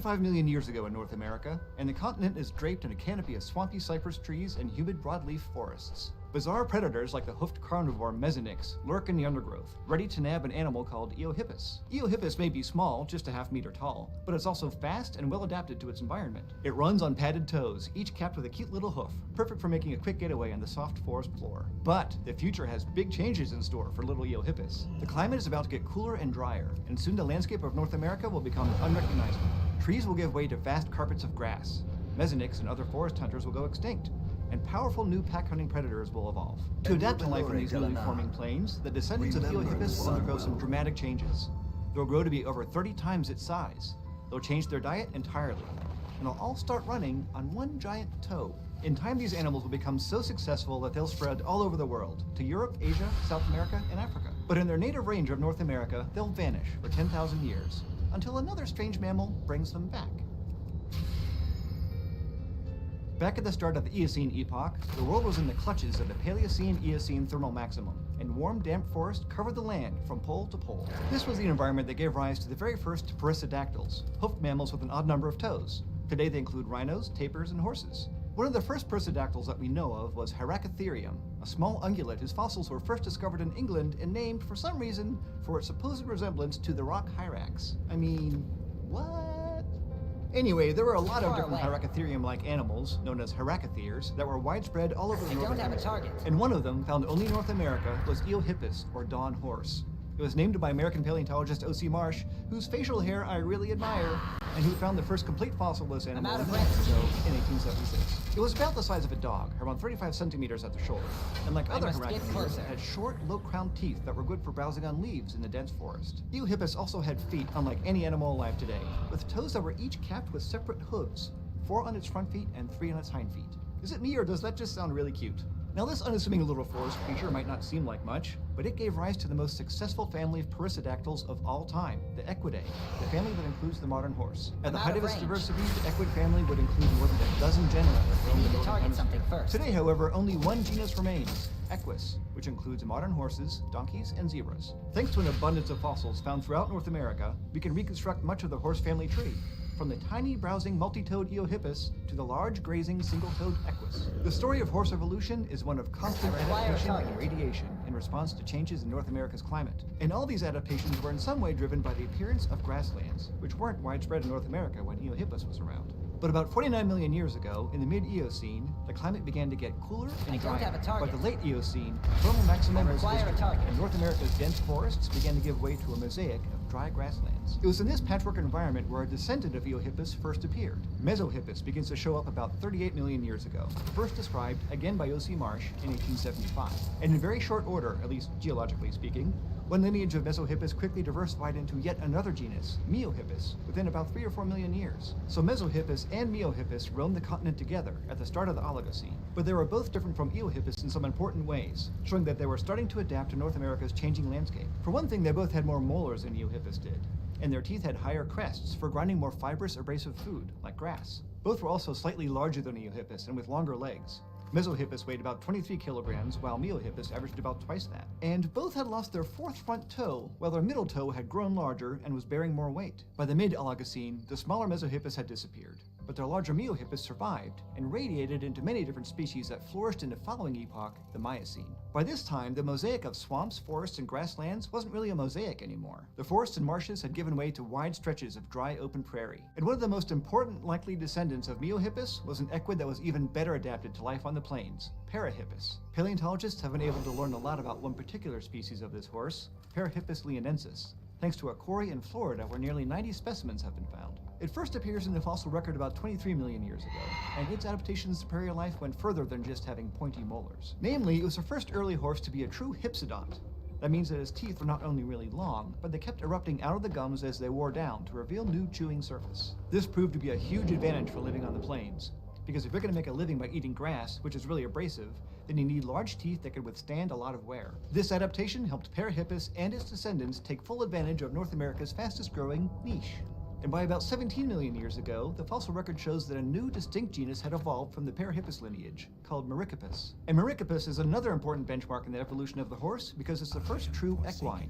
25 million years ago in North America, and the continent is draped in a canopy of swampy cypress trees and humid broadleaf forests. Bizarre predators like the hoofed carnivore Mesonyx lurk in the undergrowth, ready to nab an animal called Eohippus. Eohippus may be small, just a half meter tall, but it's also fast and well adapted to its environment. It runs on padded toes, each capped with a cute little hoof, perfect for making a quick getaway on the soft forest floor. But the future has big changes in store for little Eohippus. The climate is about to get cooler and drier, and soon the landscape of North America will become unrecognizable. Trees will give way to vast carpets of grass. Mesonyx and other forest hunters will go extinct, and powerful new pack-hunting predators will evolve. To adapt to life in these newly forming plains, the descendants of Eohippus will undergo some dramatic changes. They'll grow to be over 30 times its size. They'll change their diet entirely, and they'll all start running on one giant toe. In time, these animals will become so successful that they'll spread all over the world, to Europe, Asia, South America, and Africa. But in their native range of North America, they'll vanish for 10,000 years, until another strange mammal brings them back. Back at the start of the Eocene epoch, the world was in the clutches of the Paleocene-Eocene thermal maximum, and warm, damp forest covered the land from pole to pole. This was the environment that gave rise to the very first perissodactyls, hoofed mammals with an odd number of toes. Today they include rhinos, tapirs, and horses. One of the first perissodactyls that we know of was Hyracotherium, a small ungulate whose fossils were first discovered in England and named, for some reason, for its supposed resemblance to the rock Hyrax. I mean, what? Anyway, there were a lot of different Hyracotherium-like animals, known as Hyracotheres, that were widespread all over the North Hemisphere. And one of them, found only in North America, was Eohippus, or dawn horse. It was named by American paleontologist O.C. Marsh, whose facial hair I really admire, and who found the first complete fossil of this animal in New Mexico in 1876. It was about the size of a dog, around 35 centimeters at the shoulder, and like other Hyracotheres, it had short, low-crowned teeth that were good for browsing on leaves in the dense forest. Eohippus also had feet unlike any animal alive today, with toes that were each capped with separate hooves, 4 on its front feet and 3 on its hind feet. Is it me, or does that just sound really cute? Now, this unassuming little forest creature might not seem like much, but it gave rise to the most successful family of perissodactyls of all time, the Equidae, the family that includes the modern horse. At the height of its diversity, the Equid family would include more than a dozen genera that roam the northern hemisphere. Today, however, only one genus remains, Equus, which includes modern horses, donkeys, and zebras. Thanks to an abundance of fossils found throughout North America, we can reconstruct much of the horse family tree, from the tiny browsing multi-toed Eohippus to the large grazing single-toed Equus. The story of horse evolution is one of constant adaptation and radiation in response to changes in North America's climate. And all these adaptations were in some way driven by the appearance of grasslands, which weren't widespread in North America when Eohippus was around. But about 49 million years ago, in the mid-Eocene, the climate began to get cooler and drier. By the late Eocene, thermal maximum was distant, and North America's dense forests began to give way to a mosaic of dry grasslands. It was in this patchwork environment where a descendant of Eohippus first appeared. Mesohippus begins to show up about 38 million years ago, first described, again by O.C. Marsh, in 1875. And in very short order, at least geologically speaking, one lineage of Mesohippus quickly diversified into yet another genus, Meohippus, within about 3 or 4 million years. So Mesohippus and Meohippus roamed the continent together at the start of the Oligocene. But they were both different from Eohippus in some important ways, showing that they were starting to adapt to North America's changing landscape. For one thing, they both had more molars than Eohippus did, and their teeth had higher crests for grinding more fibrous, abrasive food, like grass. Both were also slightly larger than Eohippus and with longer legs. Mesohippus weighed about 23 kilograms, while Meohippus averaged about twice that. And both had lost their 4th front toe, while their middle toe had grown larger and was bearing more weight. By the mid-Oligocene, the smaller Mesohippus had disappeared, but their larger Meohippus survived and radiated into many different species that flourished in the following epoch, the Miocene. By this time, the mosaic of swamps, forests, and grasslands wasn't really a mosaic anymore. The forests and marshes had given way to wide stretches of dry, open prairie. And one of the most important likely descendants of Meohippus was an equid that was even better adapted to life on the plains, Parahippus. Paleontologists have been able to learn a lot about one particular species of this horse, Parahippus leonensis, thanks to a quarry in Florida where nearly 90 specimens have been found. It first appears in the fossil record about 23 million years ago, and its adaptations to prairie life went further than just having pointy molars. Namely, it was the first early horse to be a true hypsodont. That means that his teeth were not only really long, but they kept erupting out of the gums as they wore down to reveal new chewing surface. This proved to be a huge advantage for living on the plains, because if you're going to make a living by eating grass, which is really abrasive, then you need large teeth that could withstand a lot of wear. This adaptation helped Parahippus and its descendants take full advantage of North America's fastest growing niche. And by about 17 million years ago, the fossil record shows that a new distinct genus had evolved from the Parahippus lineage, called Merycops. And Merycops is another important benchmark in the evolution of the horse because it's the first true equine.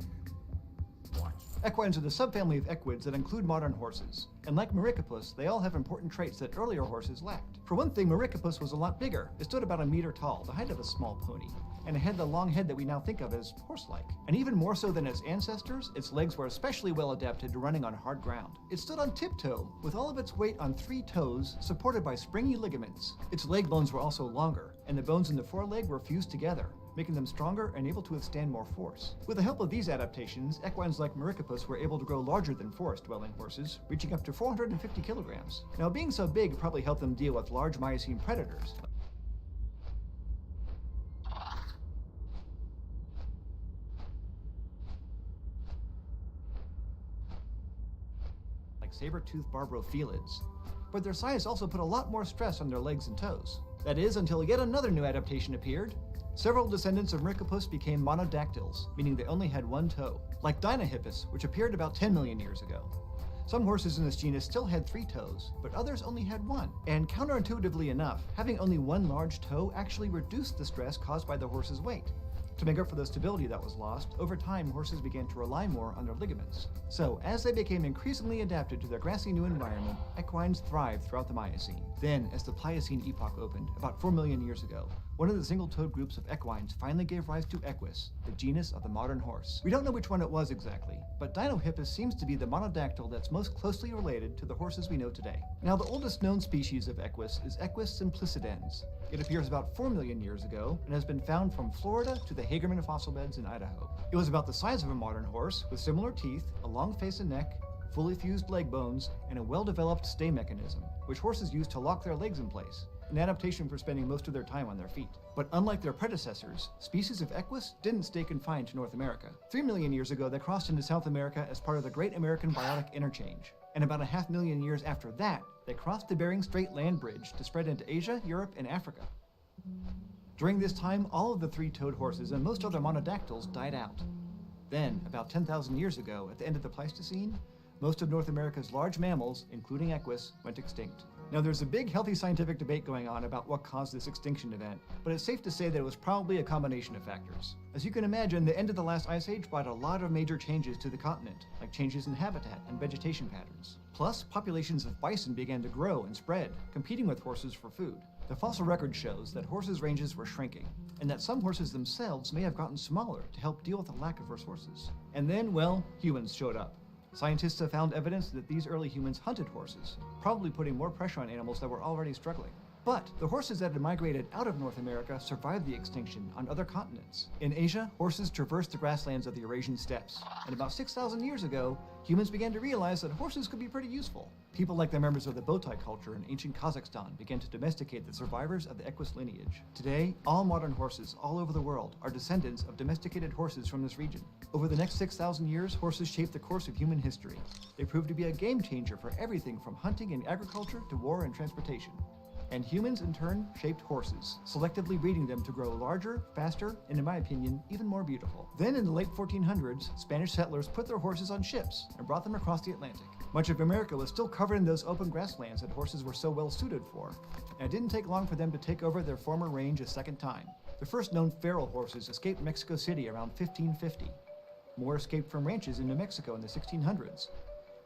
Equines are the subfamily of equids that include modern horses, and like Merycopus, they all have important traits that earlier horses lacked. For one thing, Merycopus was a lot bigger. It stood about a meter tall, the height of a small pony, and it had the long head that we now think of as horse-like. And even more so than its ancestors, its legs were especially well adapted to running on hard ground. It stood on tiptoe, with all of its weight on 3 toes, supported by springy ligaments. Its leg bones were also longer, and the bones in the foreleg were fused together, making them stronger and able to withstand more force. With the help of these adaptations, equines like Merycopus were able to grow larger than forest-dwelling horses, reaching up to 450 kilograms. Now, being so big probably helped them deal with large Miocene predators, like saber-toothed barbrophelids. But their size also put a lot more stress on their legs and toes. That is, until yet another new adaptation appeared. Several descendants of Merycopus became monodactyls, meaning they only had 1 toe, like Dinohippus, which appeared about 10 million years ago. Some horses in this genus still had 3 toes, but others only had 1. And counterintuitively enough, having only 1 large toe actually reduced the stress caused by the horse's weight. To make up for the stability that was lost, over time horses began to rely more on their ligaments. So, as they became increasingly adapted to their grassy new environment, equines thrived throughout the Miocene. Then, as the Pliocene epoch opened, about 4 million years ago, one of the single-toed groups of equines finally gave rise to Equus, the genus of the modern horse. We don't know which one it was exactly, but Dinohippus seems to be the monodactyl that's most closely related to the horses we know today. Now, the oldest known species of Equus is Equus simplicidens. It appears about 4 million years ago and has been found from Florida to the Hagerman fossil beds in Idaho. It was about the size of a modern horse, with similar teeth, a long face and neck, fully fused leg bones, and a well-developed stay mechanism, which horses use to lock their legs in place, an adaptation for spending most of their time on their feet. But unlike their predecessors, species of Equus didn't stay confined to North America. 3 million years ago, they crossed into South America as part of the Great American Biotic Interchange. And about 500,000 years after that, they crossed the Bering Strait land bridge to spread into Asia, Europe, and Africa. During this time, all of the 3-toed horses and most other monodactyls died out. Then, about 10,000 years ago, at the end of the Pleistocene, most of North America's large mammals, including Equus, went extinct. Now, there's a big, healthy scientific debate going on about what caused this extinction event, but it's safe to say that it was probably a combination of factors. As you can imagine, the end of the last ice age brought a lot of major changes to the continent, like changes in habitat and vegetation patterns. Plus, populations of bison began to grow and spread, competing with horses for food. The fossil record shows that horses' ranges were shrinking, and that some horses themselves may have gotten smaller to help deal with the lack of resources. And then, well, humans showed up. Scientists have found evidence that these early humans hunted horses, probably putting more pressure on animals that were already struggling. But the horses that had migrated out of North America survived the extinction on other continents. In Asia, horses traversed the grasslands of the Eurasian steppes, and about 6,000 years ago, humans began to realize that horses could be pretty useful. People like the members of the Botai culture in ancient Kazakhstan began to domesticate the survivors of the Equus lineage. Today, all modern horses all over the world are descendants of domesticated horses from this region. Over the next 6,000 years, horses shaped the course of human history. They proved to be a game changer for everything from hunting and agriculture to war and transportation. And humans, in turn, shaped horses, selectively breeding them to grow larger, faster, and in my opinion, even more beautiful. Then in the late 1400s, Spanish settlers put their horses on ships and brought them across the Atlantic. Much of America was still covered in those open grasslands that horses were so well suited for, and it didn't take long for them to take over their former range a second time. The first known feral horses escaped Mexico City around 1550. More escaped from ranches in New Mexico in the 1600s.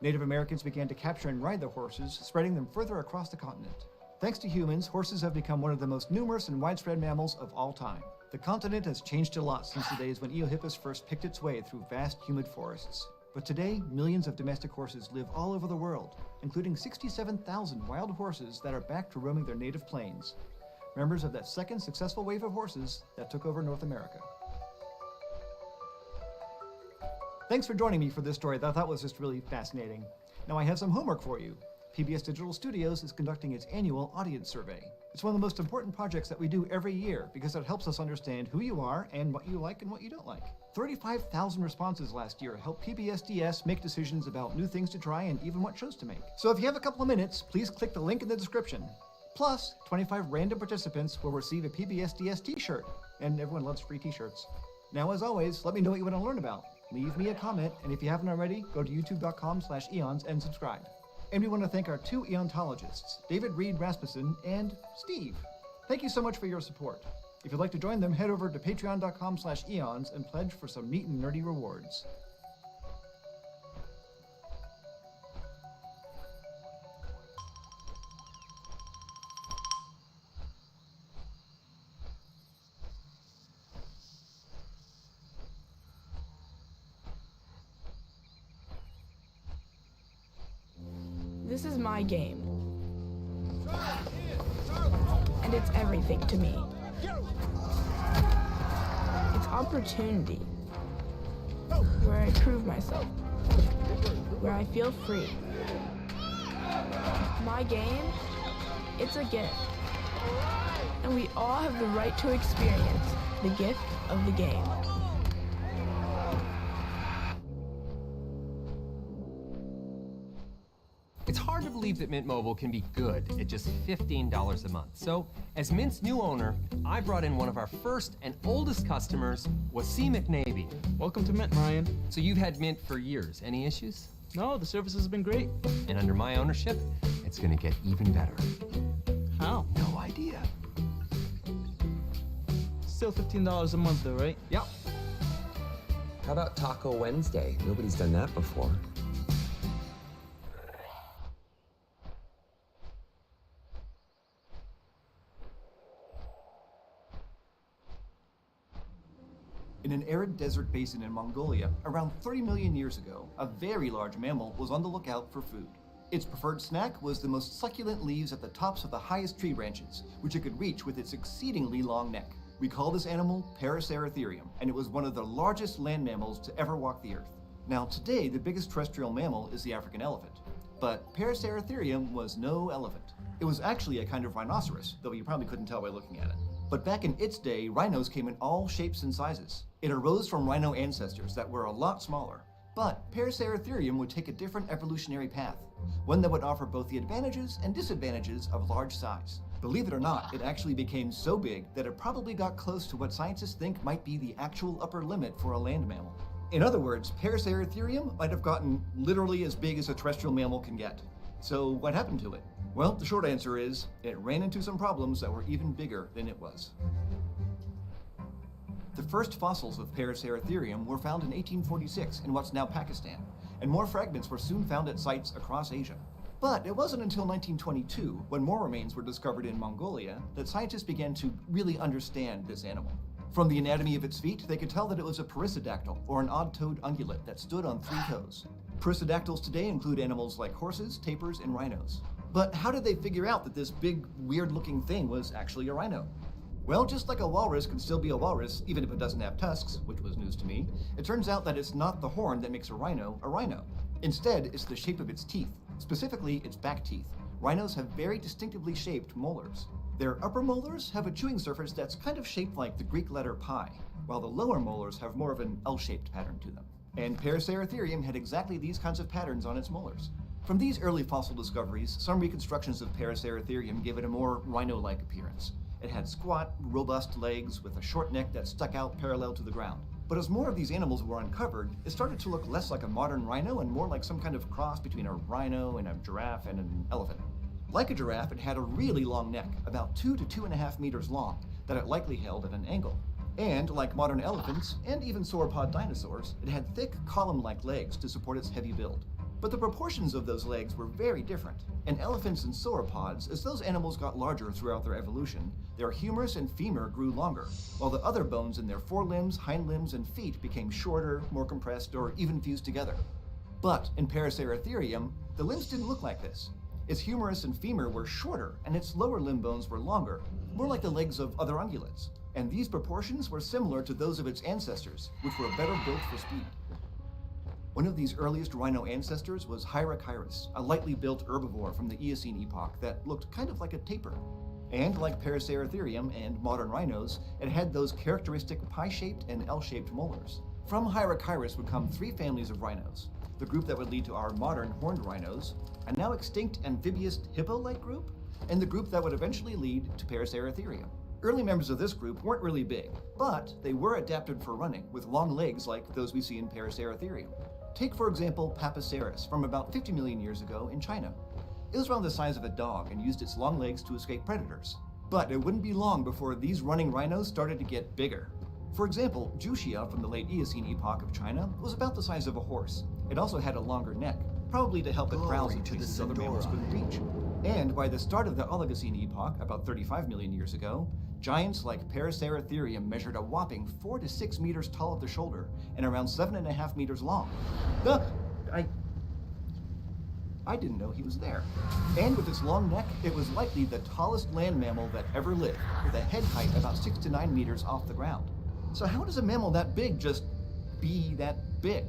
Native Americans began to capture and ride the horses, spreading them further across the continent. Thanks to humans, horses have become one of the most numerous and widespread mammals of all time. The continent has changed a lot since the days when Eohippus first picked its way through vast, humid forests. But today, millions of domestic horses live all over the world, including 67,000 wild horses that are back to roaming their native plains, members of that second successful wave of horses that took over North America. Thanks for joining me for this story that I thought was just really fascinating. Now I have some homework for you. PBS Digital Studios is conducting its annual audience survey. It's one of the most important projects that we do every year because it helps us understand who you are and what you like and what you don't like. 35,000 responses last year helped PBSDS make decisions about new things to try and even what shows to make. So if you have a couple of minutes, please click the link in the description. Plus, 25 random participants will receive a PBSDS t-shirt, and everyone loves free t-shirts. Now, as always, let me know what you want to learn about. Leave me a comment, and if you haven't already, go to youtube.com/eons and subscribe. And we want to thank our 2 eontologists, David Reed Rasmussen and Steve. Thank you so much for your support. If you'd like to join them, head over to patreon.com/eons and pledge for some neat and nerdy rewards. This is my game. And it's everything to me. It's opportunity. Where I prove myself. Where I feel free. My game, it's a gift. And we all have the right to experience the gift of the game. It's hard to believe that Mint Mobile can be good at just $15 a month. So, as Mint's new owner, I brought in one of our first and oldest customers, Wasim McNaby. Welcome to Mint, Ryan. So you've had Mint for years. Any issues? No, the service has been great. And under my ownership, it's gonna get even better. How? No idea. Still $15 a month though, right? Yep. How about Taco Wednesday? Nobody's done that before. In an arid desert basin in Mongolia, around 30 million years ago, a very large mammal was on the lookout for food. Its preferred snack was the most succulent leaves at the tops of the highest tree branches, which it could reach with its exceedingly long neck. We call this animal Paraceratherium, and it was one of the largest land mammals to ever walk the earth. Now today, the biggest terrestrial mammal is the African elephant, but Paraceratherium was no elephant. It was actually a kind of rhinoceros, though you probably couldn't tell by looking at it. But back in its day, rhinos came in all shapes and sizes. It arose from rhino ancestors that were a lot smaller. But Paraceratherium would take a different evolutionary path, one that would offer both the advantages and disadvantages of large size. Believe it or not, it actually became so big that it probably got close to what scientists think might be the actual upper limit for a land mammal. In other words, Paraceratherium might have gotten literally as big as a terrestrial mammal can get. So what happened to it? Well, the short answer is, it ran into some problems that were even bigger than it was. The first fossils of Paraceratherium were found in 1846 in what's now Pakistan, and more fragments were soon found at sites across Asia. But it wasn't until 1922, when more remains were discovered in Mongolia, that scientists began to really understand this animal. From the anatomy of its feet, they could tell that it was a perissodactyl, or an odd-toed ungulate that stood on 3 toes. Perissodactyls today include animals like horses, tapirs, and rhinos. But how did they figure out that this big, weird-looking thing was actually a rhino? Well, just like a walrus can still be a walrus, even if it doesn't have tusks, which was news to me, it turns out that it's not the horn that makes a rhino a rhino. Instead, it's the shape of its teeth, specifically its back teeth. Rhinos have very distinctively shaped molars. Their upper molars have a chewing surface that's kind of shaped like the Greek letter pi, while the lower molars have more of an L-shaped pattern to them. And Paraceratherium had exactly these kinds of patterns on its molars. From these early fossil discoveries, some reconstructions of Paraceratherium gave it a more rhino-like appearance. It had squat, robust legs with a short neck that stuck out parallel to the ground. But as more of these animals were uncovered, it started to look less like a modern rhino and more like some kind of cross between a rhino and a giraffe and an elephant. Like a giraffe, it had a really long neck, about 2 to 2.5 meters long, that it likely held at an angle. And like modern elephants, and even sauropod dinosaurs, it had thick column-like legs to support its heavy build. But the proportions of those legs were very different. In elephants and sauropods, as those animals got larger throughout their evolution, their humerus and femur grew longer, while the other bones in their forelimbs, hind limbs, and feet became shorter, more compressed, or even fused together. But in Paraceratherium, the limbs didn't look like this. Its humerus and femur were shorter, and its lower limb bones were longer, more like the legs of other ungulates. And these proportions were similar to those of its ancestors, which were better built for speed. One of these earliest rhino ancestors was Hyracheirus, a lightly built herbivore from the Eocene epoch that looked kind of like a tapir. And like Paraceratherium and modern rhinos, it had those characteristic pie-shaped and L-shaped molars. From Hyracheirus would come 3 families of rhinos, the group that would lead to our modern horned rhinos, a now extinct amphibious hippo-like group, and the group that would eventually lead to Paraceratherium. Early members of this group weren't really big, but they were adapted for running, with long legs like those we see in Paraceratherium. Take, for example, Papaceris from about 50 million years ago in China. It was around the size of a dog and used its long legs to escape predators. But it wouldn't be long before these running rhinos started to get bigger. For example, Juxia from the late Eocene epoch of China was about the size of a horse. It also had a longer neck, probably to help it browse in places other mammals couldn't reach. And by the start of the Oligocene epoch, about 35 million years ago, giants like Paraceratherium measured a whopping 4 to 6 meters tall at the shoulder and around 7.5 meters long. I didn't know he was there. And with its long neck, it was likely the tallest land mammal that ever lived, with a head height about 6 to 9 meters off the ground. So how does a mammal that big just be that big?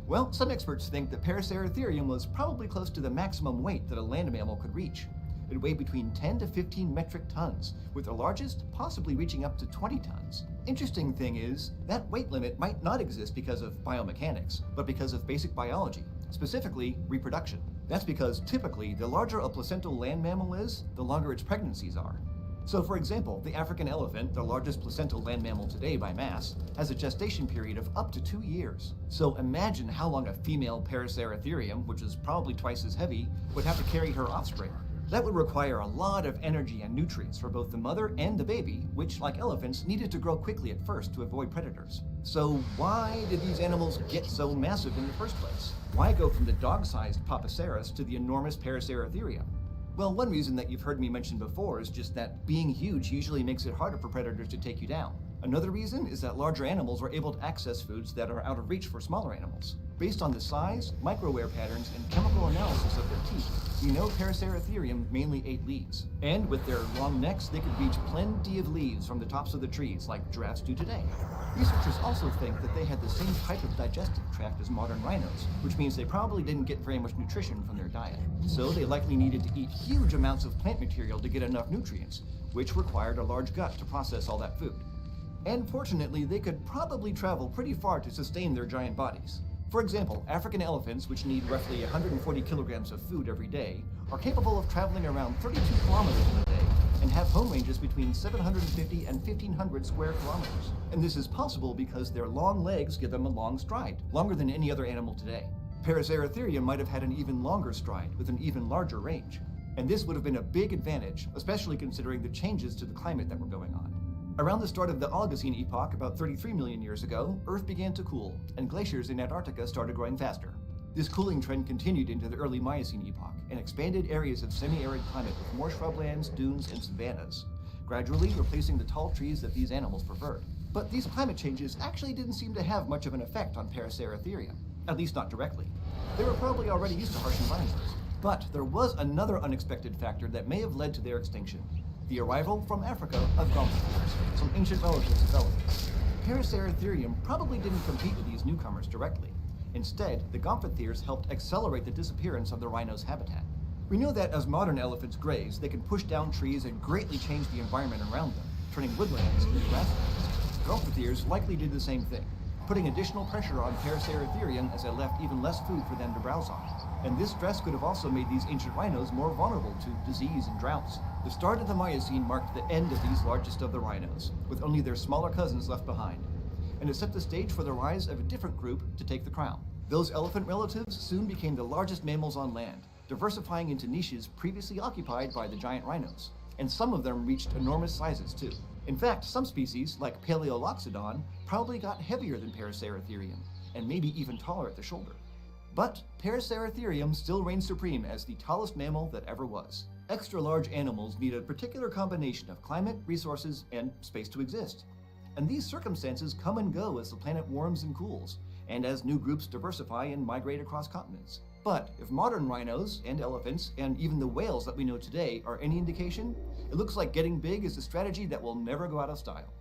Well, some experts think that Paraceratherium was probably close to the maximum weight that a land mammal could reach. It weighed between 10 to 15 metric tons, with the largest possibly reaching up to 20 tons. Interesting thing is, that weight limit might not exist because of biomechanics, but because of basic biology, specifically reproduction. That's because typically, the larger a placental land mammal is, the longer its pregnancies are. So for example, the African elephant, the largest placental land mammal today by mass, has a gestation period of up to 2 years. So imagine how long a female Paraceratherium, which is probably twice as heavy, would have to carry her offspring. That would require a lot of energy and nutrients for both the mother and the baby, which, like elephants, needed to grow quickly at first to avoid predators. So why did these animals get so massive in the first place? Why go from the dog-sized Papaceras to the enormous Paraceratherium? Well, one reason that you've heard me mention before is just that being huge usually makes it harder for predators to take you down. Another reason is that larger animals are able to access foods that are out of reach for smaller animals. Based on the size, microwear patterns, and chemical analysis of their teeth, we know Paraceratherium mainly ate leaves. And with their long necks, they could reach plenty of leaves from the tops of the trees like giraffes do today. Researchers also think that they had the same type of digestive tract as modern rhinos, which means they probably didn't get very much nutrition from their diet. So they likely needed to eat huge amounts of plant material to get enough nutrients, which required a large gut to process all that food. And fortunately, they could probably travel pretty far to sustain their giant bodies. For example, African elephants, which need roughly 140 kilograms of food every day, are capable of traveling around 32 kilometers in a day and have home ranges between 750 and 1,500 square kilometers. And this is possible because their long legs give them a long stride, longer than any other animal today. Paraceratherium might have had an even longer stride with an even larger range. And this would have been a big advantage, especially considering the changes to the climate that were going on. Around the start of the Oligocene epoch, about 33 million years ago, Earth began to cool, and glaciers in Antarctica started growing faster. This cooling trend continued into the early Miocene epoch, and expanded areas of semi-arid climate with more shrublands, dunes, and savannas, gradually replacing the tall trees that these animals preferred. But these climate changes actually didn't seem to have much of an effect on Paraceratherium, at least not directly. They were probably already used to harsh environments. But there was another unexpected factor that may have led to their extinction: the arrival from Africa of gomphotheres, some ancient relatives of elephants. Paraceratherium probably didn't compete with these newcomers directly. Instead, the gomphotheres helped accelerate the disappearance of the rhino's habitat. We know that as modern elephants graze, they can push down trees and greatly change the environment around them, turning woodlands into grasslands. Gomphotheres likely did the same thing, putting additional pressure on Paraceratherium as it left even less food for them to browse on. And this stress could have also made these ancient rhinos more vulnerable to disease and droughts. The start of the Miocene marked the end of these largest of the rhinos, with only their smaller cousins left behind. And it set the stage for the rise of a different group to take the crown. Those elephant relatives soon became the largest mammals on land, diversifying into niches previously occupied by the giant rhinos. And some of them reached enormous sizes too. In fact, some species, like Paleoloxodon, probably got heavier than Paraceratherium, and maybe even taller at the shoulder. But Paraceratherium still reigns supreme as the tallest mammal that ever was. Extra large animals need a particular combination of climate, resources, and space to exist. And these circumstances come and go as the planet warms and cools, and as new groups diversify and migrate across continents. But if modern rhinos and elephants, and even the whales that we know today, are any indication, it looks like getting big is a strategy that will never go out of style.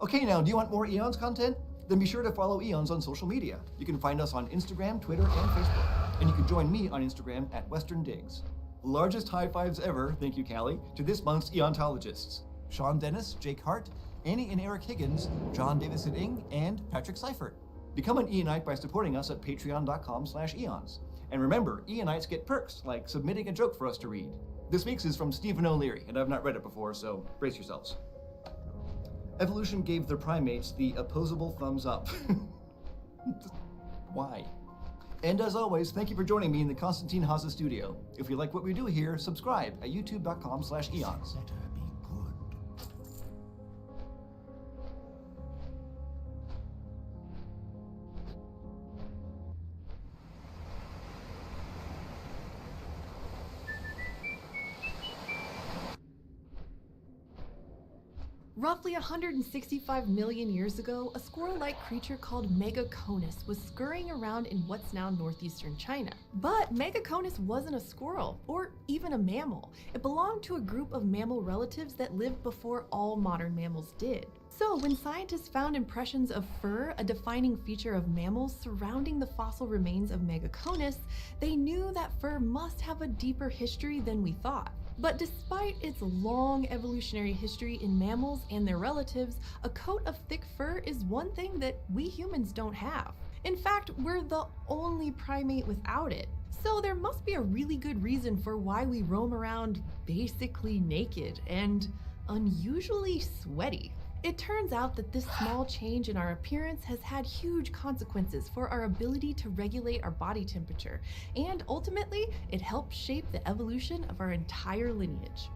Okay, now, do you want more Eons content? Then be sure to follow Eons on social media. You can find us on Instagram, Twitter, and Facebook. And you can join me on Instagram at Western Digs. Largest high fives ever, thank you, Callie, to this month's Eontologists: Sean Dennis, Jake Hart, Annie and Eric Higgins, John Davison-Ing, and Patrick Seifert. Become an Eonite by supporting us at patreon.com/eons. And remember, Eonites get perks, like submitting a joke for us to read. This week's is from Stephen O'Leary, and I've not read it before, so brace yourselves. Evolution gave the primates the opposable thumbs up. Why? And as always, thank you for joining me in the Konstantin Haase studio. If you like what we do here, subscribe at youtube.com/eons. Roughly 165 million years ago, a squirrel-like creature called Megaconus was scurrying around in what's now northeastern China. But Megaconus wasn't a squirrel, or even a mammal. It belonged to a group of mammal relatives that lived before all modern mammals did. So when scientists found impressions of fur, a defining feature of mammals, surrounding the fossil remains of Megaconus, they knew that fur must have a deeper history than we thought. But despite its long evolutionary history in mammals and their relatives, a coat of thick fur is one thing that we humans don't have. In fact, we're the only primate without it. So there must be a really good reason for why we roam around basically naked and unusually sweaty. It turns out that this small change in our appearance has had huge consequences for our ability to regulate our body temperature, and ultimately, it helped shape the evolution of our entire lineage.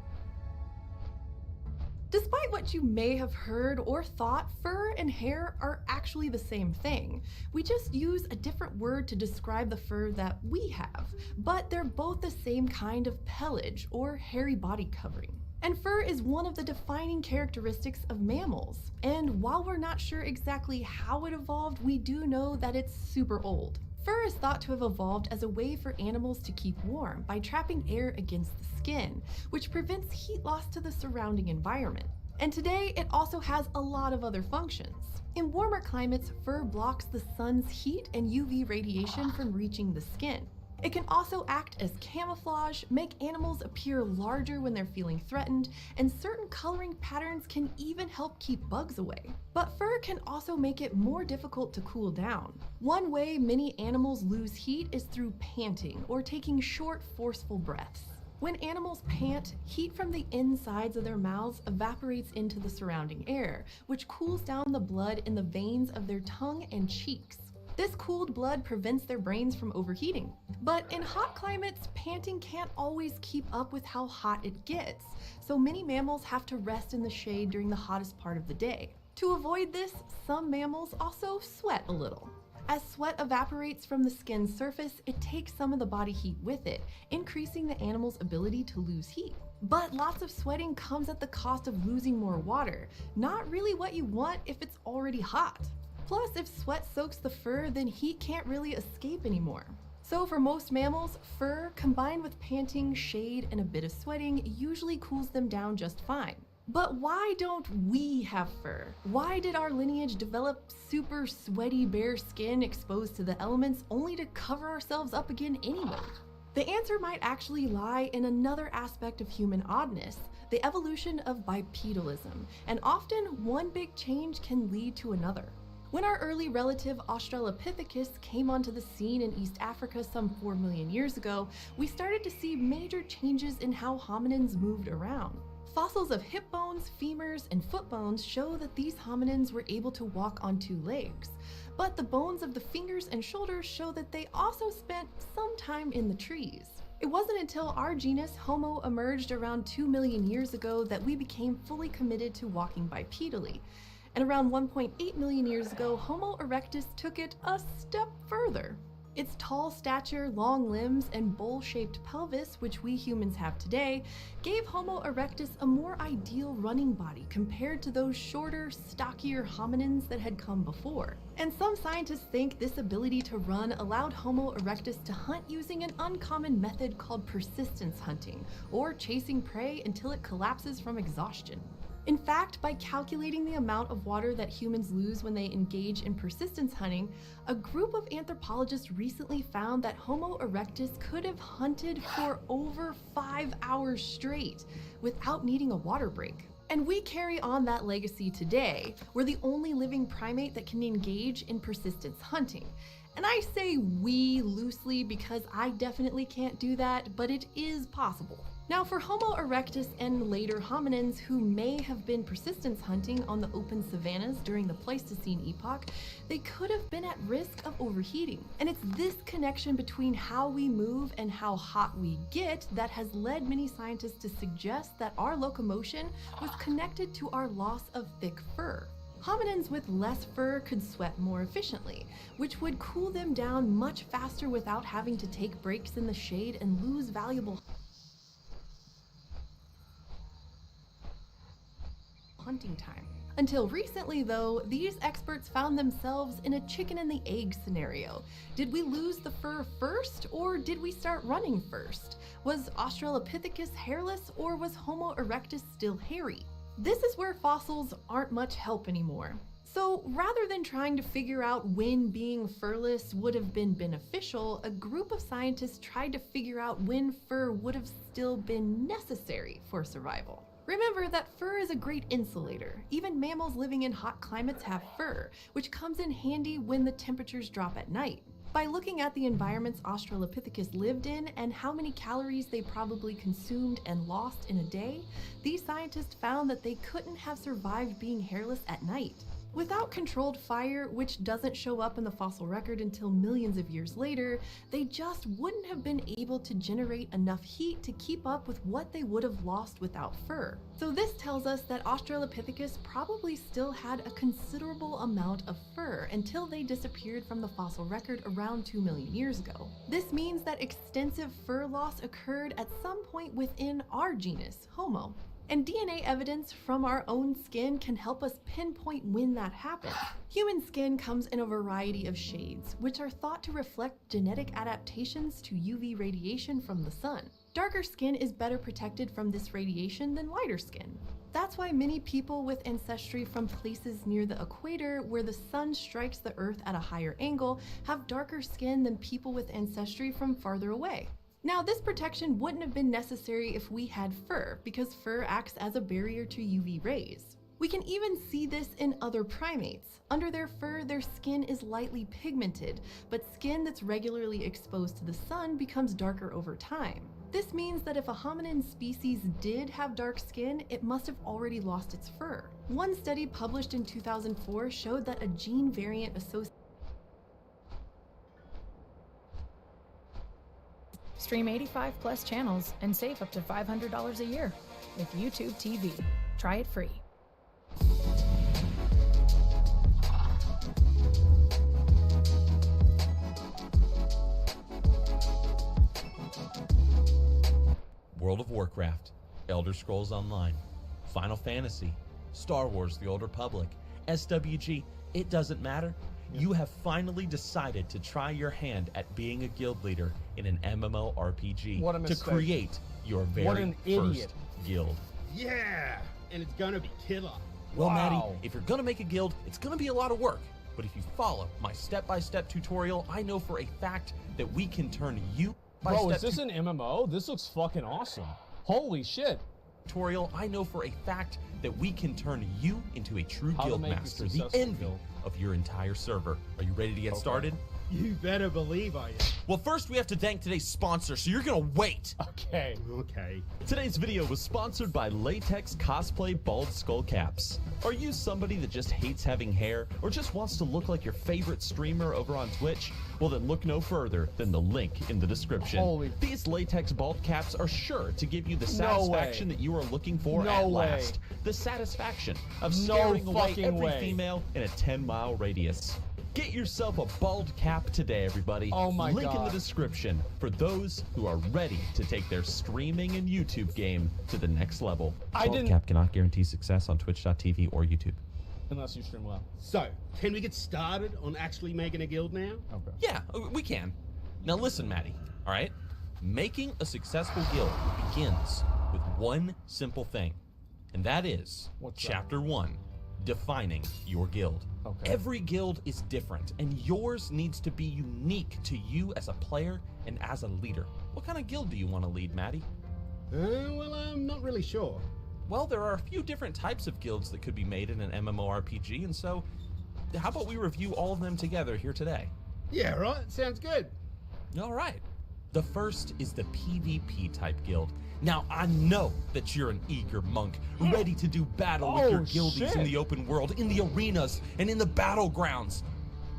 Despite what you may have heard or thought, fur and hair are actually the same thing. We just use a different word to describe the fur that we have, but they're both the same kind of pelage or hairy body covering. And fur is one of the defining characteristics of mammals. And while we're not sure exactly how it evolved, we do know that it's super old. Fur is thought to have evolved as a way for animals to keep warm by trapping air against the skin, which prevents heat loss to the surrounding environment. And today, it also has a lot of other functions. In warmer climates, fur blocks the sun's heat and UV radiation from reaching the skin. It can also act as camouflage, make animals appear larger when they're feeling threatened, and certain coloring patterns can even help keep bugs away. But fur can also make it more difficult to cool down. One way many animals lose heat is through panting or taking short, forceful breaths. When animals pant, heat from the insides of their mouths evaporates into the surrounding air, which cools down the blood in the veins of their tongue and cheeks. This cooled blood prevents their brains from overheating. But in hot climates, panting can't always keep up with how hot it gets, so many mammals have to rest in the shade during the hottest part of the day. To avoid this, some mammals also sweat a little. As sweat evaporates from the skin's surface, it takes some of the body heat with it, increasing the animal's ability to lose heat. But lots of sweating comes at the cost of losing more water, not really what you want if it's already hot. Plus, if sweat soaks the fur, then heat can't really escape anymore. So for most mammals, fur, combined with panting, shade, and a bit of sweating, usually cools them down just fine. But why don't we have fur? Why did our lineage develop super sweaty bare skin exposed to the elements only to cover ourselves up again anyway? The answer might actually lie in another aspect of human oddness, the evolution of bipedalism, and often one big change can lead to another. When our early relative Australopithecus came onto the scene in East Africa some 4 million years ago, we started to see major changes in how hominins moved around. Fossils of hip bones, femurs, and foot bones show that these hominins were able to walk on 2 legs, but the bones of the fingers and shoulders show that they also spent some time in the trees. It wasn't until our genus Homo emerged around 2 million years ago that we became fully committed to walking bipedally. And around 1.8 million years ago, Homo erectus took it a step further. Its tall stature, long limbs, and bowl-shaped pelvis, which we humans have today, gave Homo erectus a more ideal running body compared to those shorter, stockier hominins that had come before. And some scientists think this ability to run allowed Homo erectus to hunt using an uncommon method called persistence hunting, or chasing prey until it collapses from exhaustion. In fact, by calculating the amount of water that humans lose when they engage in persistence hunting, a group of anthropologists recently found that Homo erectus could have hunted for over 5 hours straight without needing a water break. And we carry on that legacy today. We're the only living primate that can engage in persistence hunting. And I say we loosely because I definitely can't do that, but it is possible. Now, for Homo erectus and later hominins who may have been persistence hunting on the open savannas during the Pleistocene epoch, they could have been at risk of overheating. And it's this connection between how we move and how hot we get that has led many scientists to suggest that our locomotion was connected to our loss of thick fur. Hominins with less fur could sweat more efficiently, which would cool them down much faster without having to take breaks in the shade and lose valuable hunting time. Until recently, though, these experts found themselves in a chicken and the egg scenario. Did we lose the fur first, or did we start running first? Was Australopithecus hairless, or was Homo erectus still hairy? This is where fossils aren't much help anymore. So rather than trying to figure out when being furless would have been beneficial, a group of scientists tried to figure out when fur would have still been necessary for survival. Remember that fur is a great insulator. Even mammals living in hot climates have fur, which comes in handy when the temperatures drop at night. By looking at the environments Australopithecus lived in and how many calories they probably consumed and lost in a day, these scientists found that they couldn't have survived being hairless at night. Without controlled fire, which doesn't show up in the fossil record until millions of years later, they just wouldn't have been able to generate enough heat to keep up with what they would have lost without fur. So this tells us that Australopithecus probably still had a considerable amount of fur until they disappeared from the fossil record around 2 million years ago. This means that extensive fur loss occurred at some point within our genus, Homo. And DNA evidence from our own skin can help us pinpoint when that happened. Human skin comes in a variety of shades, which are thought to reflect genetic adaptations to UV radiation from the sun. Darker skin is better protected from this radiation than lighter skin. That's why many people with ancestry from places near the equator, where the sun strikes the earth at a higher angle, have darker skin than people with ancestry from farther away. Now, this protection wouldn't have been necessary if we had fur, because fur acts as a barrier to UV rays. We can even see this in other primates. Under their fur, their skin is lightly pigmented, but skin that's regularly exposed to the sun becomes darker over time. This means that if a hominin species did have dark skin, it must have already lost its fur. One study published in 2004 showed that a gene variant associated Stream 85 plus channels and save up to $500 a year with YouTube TV. Try it free. World of Warcraft, Elder Scrolls Online, Final Fantasy, Star Wars The Old Republic, SWG, it doesn't matter. You have finally decided to try your hand at being a guild leader in an MMORPG What a to mistake. create your What very an first idiot. guild. Yeah, and it's gonna be killer. Well, Wow. Maddie, if you're gonna make a guild, it's gonna be a lot of work. But if you follow my step-by-step tutorial, I know for a fact that we can turn you Bro, is this an MMO? This looks fucking awesome. Holy shit. tutorial, I know for a fact that we can turn you into a true How to guild make a master, the successful envy guild. of your entire server. Are you ready to get started? You better believe I am. Well, first we have to thank today's sponsor, so you're gonna wait. Okay. Okay. Today's video was sponsored by Latex Cosplay Bald Skull Caps. Are you somebody that just hates having hair or just wants to look like your favorite streamer over on Twitch? Well, then look no further than the link in the description. Holy- These latex bald caps are sure to give you the satisfaction that you are looking for No at way. last. The satisfaction of No scaring away fucking every way. female in a 10-mile radius. Get yourself a bald cap today, everybody. Oh my Link in the God. description for those who are ready to take their streaming and YouTube game to the next level. I Bald didn't- cap cannot guarantee success on Twitch.tv or YouTube. Unless you stream well. So, can we get started on actually making a guild now? Okay. Yeah, we can. Now listen, Maddie, all right? Making a successful guild begins with one simple thing, and that is What's that? Chapter 1, defining your guild. Okay. Every guild is different, and yours needs to be unique to you as a player and as a leader. What kind of guild do you want to lead, Maddie? Well, I'm not really sure. Well, there are a few different types of guilds that could be made in an MMORPG, and so how about we review all of them together here today? Yeah, right. Sounds good. All right. The first is the PvP type guild. Now, I know that you're an eager monk, ready to do battle with your Oh, guildies shit. in the open world, in the arenas, and in the battlegrounds.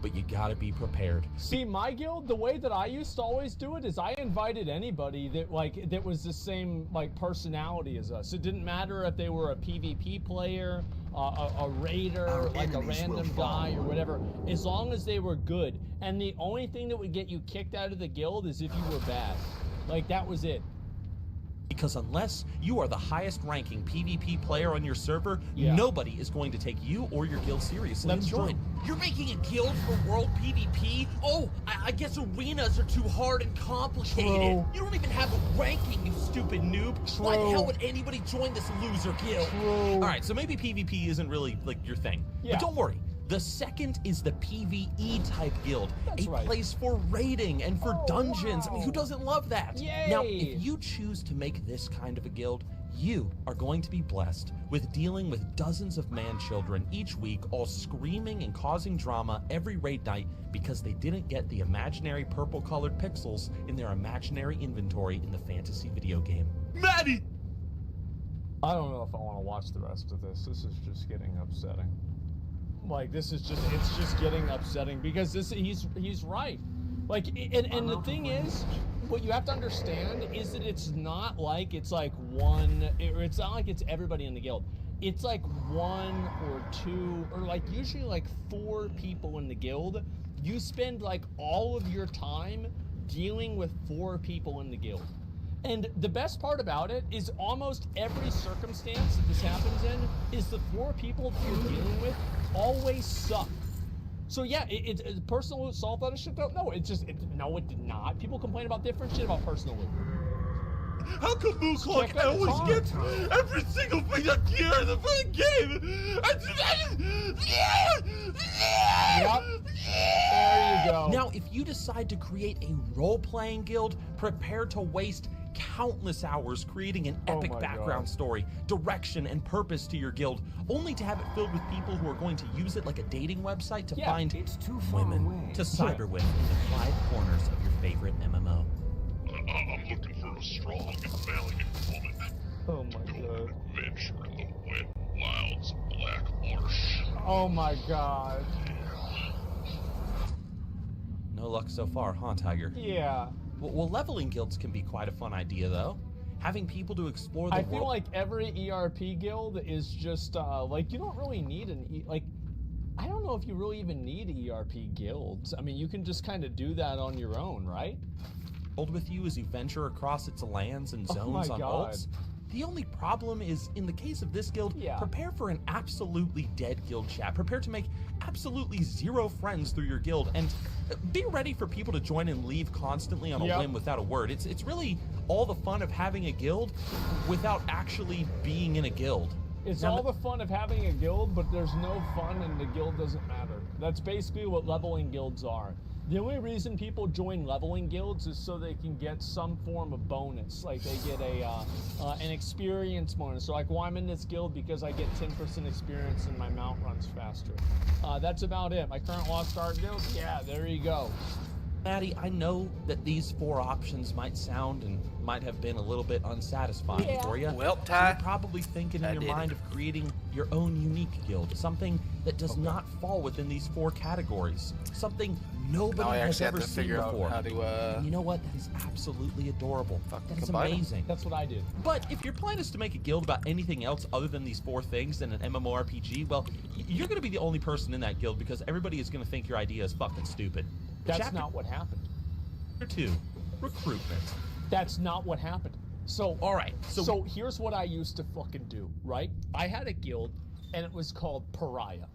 But you gotta be prepared. See, my guild, the way that I used to always do it is I invited anybody that was the same personality as us. It didn't matter if they were a PvP player, a raider, like a random guy or whatever, as long as they were good. And the only thing that would get you kicked out of the guild is if you were bad. Like, that was it. Because unless you are the highest ranking PvP player on your server, Yeah. nobody is going to take you or your guild seriously That's and join. true. You're making a guild for world PvP? Oh, I guess arenas are too hard and complicated. True. You don't even have a ranking, you stupid noob. Why the True. hell would anybody join this loser guild? True. All right, so maybe PvP isn't really like your thing. Yeah. But don't worry. The second is the PvE type guild, That's a right. place for raiding and for Oh, dungeons. I mean, who wow. doesn't love that? Yay. Now, if you choose to make this kind of a guild, you are going to be blessed with dealing with dozens of man-children each week, all screaming and causing drama every raid night because they didn't get the imaginary purple-colored pixels in their imaginary inventory in the fantasy video game. Maddie! I don't know if I want to watch the rest of this. This is just getting upsetting. Like, it's just getting upsetting because he's right. Like, and the thing is, what you have to understand is that it's not like it's like it's not like it's everybody in the guild. It's like one or two, or like usually like 4 people in the guild. You spend like all of your time dealing with 4 people in the guild. And the best part about it is almost every circumstance that this happens in is the 4 people that you're dealing with always suck. So yeah, it's personal loot solved that shit though? No, it did not. People complain about different shit about personal loot. How come Moon Clock Check out the always time. gets every single thing of gear in the fucking game? Yep. There you go. Now, if you decide to create a role-playing guild, prepare to waste countless hours creating an Oh epic my background God. story, direction, and purpose to your guild, only to have it filled with people who are going to use it like a dating website to Yeah, find It's too far women away. to cyber with in the 5 corners of your favorite MMO. I'm looking for a strong and valiant woman. Oh my god. Venture in the wet wilds of Black Marsh. Oh my god. No luck so far, huh, Tiger? Yeah. Well, leveling guilds can be quite a fun idea, though. Having people to explore the I world. feel like every ERP guild is just like you don't really need I don't know if you really even need ERP guilds. I mean, you can just kind of do that on your own, right? Hold with you as you venture across its lands and Oh zones my on God. ults. The only problem is, in the case of this guild, Yeah. prepare for an absolutely dead guild chat. Prepare to make absolutely 0 friends through your guild, and be ready for people to join and leave constantly on a Yep. whim without a word. It's really all the fun of having a guild without actually being in a guild. It's Now, all the fun of having a guild, but there's no fun and the guild doesn't matter. That's basically what leveling guilds are. The only reason people join leveling guilds is so they can get some form of bonus, like they get an experience bonus. So like, well, I'm in this guild because I get 10% experience and my mount runs faster. That's about it. My current Lost Ark guild, yeah, there you go. Maddie, I know that these 4 options might sound and might have been a little bit unsatisfying Yeah. for you. Well, So Ty, you're probably thinking I in your did it. mind of creating your own unique guild, something that does not fall within these 4 categories, something nobody now I has actually have ever to seen figure out before. how to, And you know what? That is absolutely adorable. Fucking That is combine 'em. amazing. That's what I did. But if your plan is to make a guild about anything else other than these 4 things in an MMORPG, well, you're going to be the only person in that guild because everybody is going to think your idea is fucking stupid. That's Chapter not what happened. 2, recruitment. That's not what happened. So, All right, so here's what I used to fucking do, right? I had a guild, and it was called Pariah.